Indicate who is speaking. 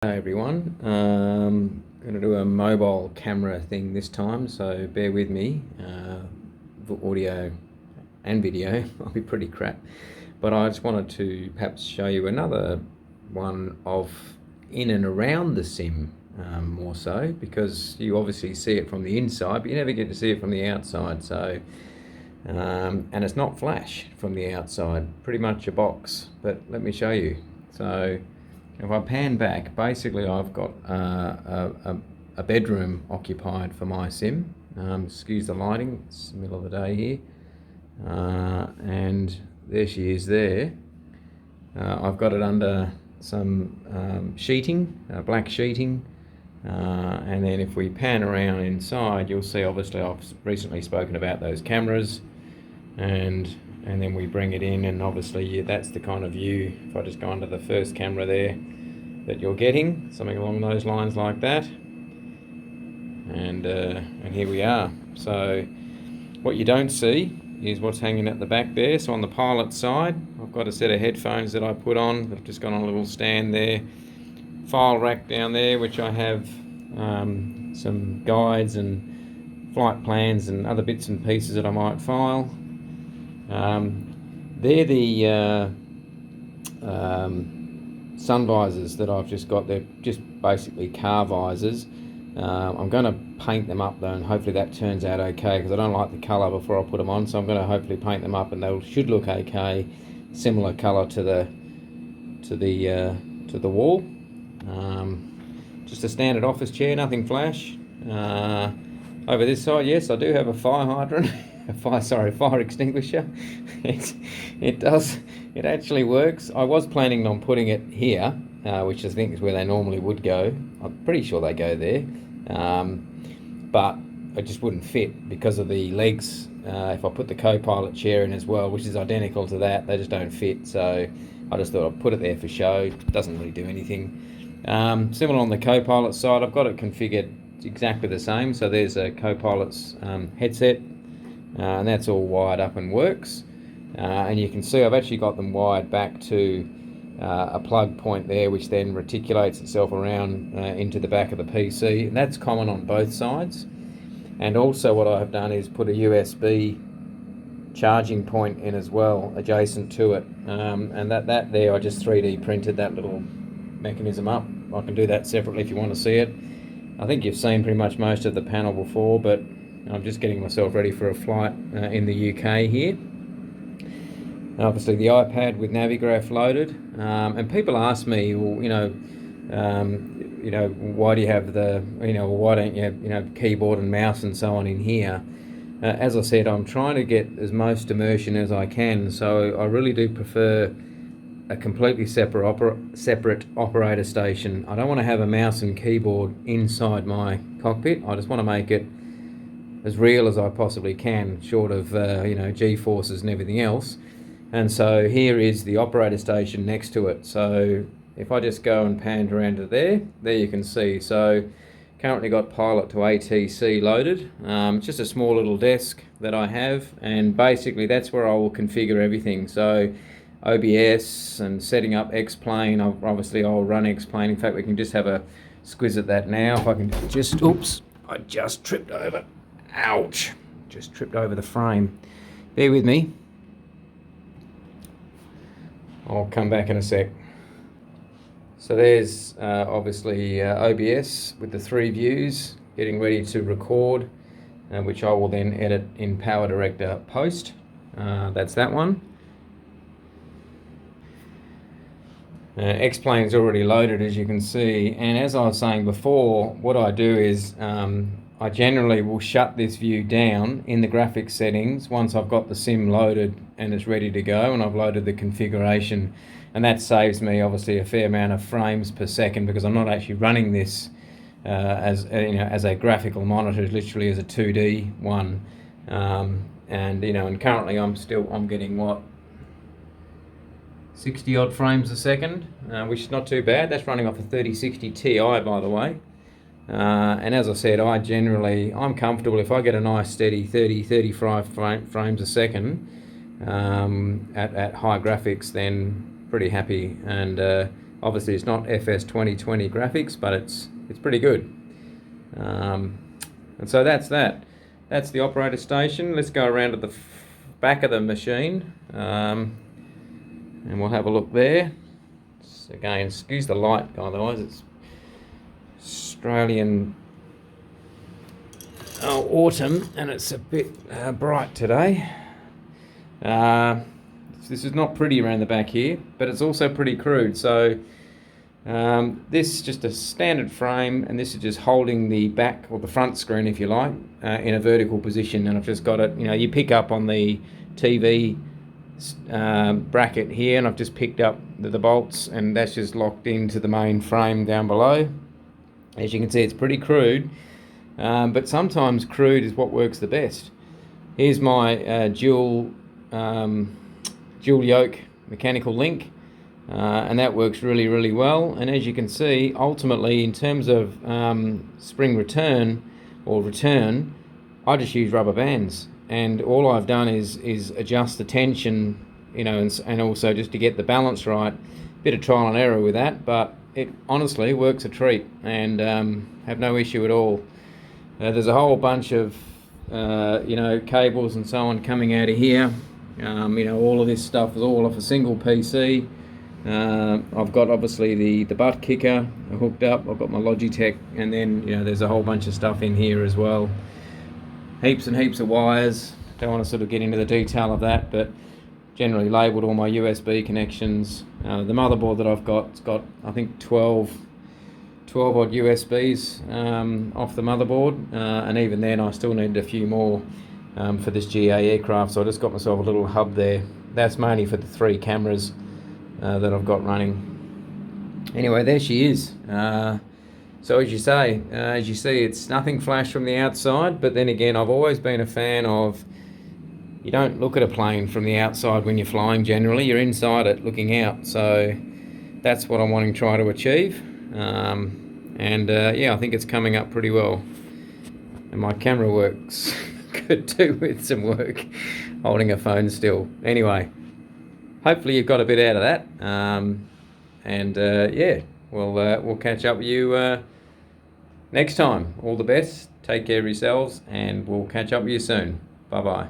Speaker 1: Hey everyone, going to do a mobile camera thing this time, so bear with me. For audio and video I'll be pretty crap, but I just wanted to perhaps show you another one of in and around the sim, more so because you obviously see it from the inside but you never get to see it from the outside. So and it's not flash from the outside, pretty much a box, but let me show you. So if I pan back, basically I've got a bedroom occupied for my sim. Excuse the lighting, it's the middle of the day here. And there she is there. I've got it under some sheeting, black sheeting. And then if we pan around inside, you'll see obviously I've recently spoken about those cameras. And then we bring it in, and obviously that's the kind of view, if I just go under the first camera there, that you're getting, something along those lines like that. And here we are. So what you don't see is what's hanging at the back there. So on the pilot side, I've got a set of headphones that I put on. I've just got on a little stand there. File rack down there, which I have some guides and flight plans and other bits and pieces that I might file. They're the sun visors that I've just got. They're just basically car visors. I'm going to paint them up though, and hopefully that turns out okay, because I don't like the colour before I put them on. So I'm going to hopefully paint them up, and they should look okay, similar colour to the wall. Just a standard office chair, nothing flash. Over this side, yes, I do have a fire hydrant. Fire extinguisher. It actually works. I was planning on putting it here, which I think is where they normally would go. I'm pretty sure they go there, but it just wouldn't fit because of the legs. If I put the co-pilot chair in as well, which is identical to that, they just don't fit. So I just thought I'd put it there for show. It doesn't really do anything. Similar on the co-pilot side, I've got it configured exactly the same. So there's a co-pilot's headset. And that's all wired up and works. And you can see I've actually got them wired back to a plug point there, which then reticulates itself around into the back of the PC. And that's common on both sides. And also what I have done is put a USB charging point in as well, adjacent to it. And that there, I just 3D printed that little mechanism up. I can do that separately if you want to see it. I think you've seen pretty much most of the panel before, but I'm just getting myself ready for a flight in the UK here. And obviously the iPad with Navigraph loaded. And people ask me, well, why do you have the, why don't you have, keyboard and mouse and so on in here? As I said, I'm trying to get as most immersion as I can. So I really do prefer a completely separate operator station. I don't want to have a mouse and keyboard inside my cockpit. I just want to make it as real as I possibly can, short of G-forces and everything else. And so here is the operator station next to it. So if I just go and pan around to there you can see. So currently got pilot to ATC loaded. Just a small little desk that I have, and basically that's where I will configure everything. So OBS and setting up X-Plane. Obviously I'll run X-Plane. In fact, we can just have a squiz at that now. If I can just, oops, I just tripped over. Ouch! Just tripped over the frame. Bear with me. I'll come back in a sec. So there's obviously OBS with the 3 views, getting ready to record, which I will then edit in Power Director post. That's that one. X-Plane's already loaded, as you can see, and as I was saying before, what I do is I generally will shut this view down in the graphics settings once I've got the sim loaded and it's ready to go, and I've loaded the configuration, and that saves me obviously a fair amount of frames per second, because I'm not actually running this as a graphical monitor, literally as a 2D one. And currently I'm getting what, 60 odd frames a second, which is not too bad. That's running off a 3060 Ti, by the way. And as I said, I'm comfortable if I get a nice steady 30-35 frames a second at high graphics, then pretty happy. And Obviously it's not FS 2020 graphics, but it's pretty good. And so that's that. That's the operator station. Let's go around to the back of the machine, and we'll have a look there. Again, excuse the light, otherwise it's Australian autumn and it's a bit bright today. This is not pretty around the back here, but it's also pretty crude. So this is just a standard frame, and this is just holding the back or the front screen, if you like, in a vertical position. And I've just got it, you pick up on the TV bracket here, and I've just picked up the bolts, and that's just locked into the main frame down below. As you can see, it's pretty crude, but sometimes crude is what works the best. Here's my dual yoke mechanical link, and that works really, really well. And as you can see, ultimately, in terms of spring return, I just use rubber bands, and all I've done is adjust the tension, and also just to get the balance right. Bit of trial and error with that, but it honestly works a treat, and have no issue at all. There's a whole bunch of cables and so on coming out of here. All of this stuff is all off a single PC. I've got obviously the butt kicker hooked up. I've got my Logitech, and then there's a whole bunch of stuff in here as well. Heaps and heaps of wires. Don't want to sort of get into the detail of that, but generally labelled all my USB connections. The motherboard that I've got, it's got I think 12 odd USBs off the motherboard, and even then I still needed a few more for this GA aircraft, so I just got myself a little hub there. That's mainly for the 3 cameras that I've got running. Anyway, there she is. So as you see, it's nothing flash from the outside, but then again, I've always been a fan of, you don't look at a plane from the outside when you're flying generally, you're inside it looking out. So that's what I'm wanting to try to achieve. I think it's coming up pretty well. And my camera works could do with some work holding a phone still. Anyway, hopefully you've got a bit out of that. We'll catch up with you next time. All the best, take care of yourselves, and we'll catch up with you soon. Bye bye.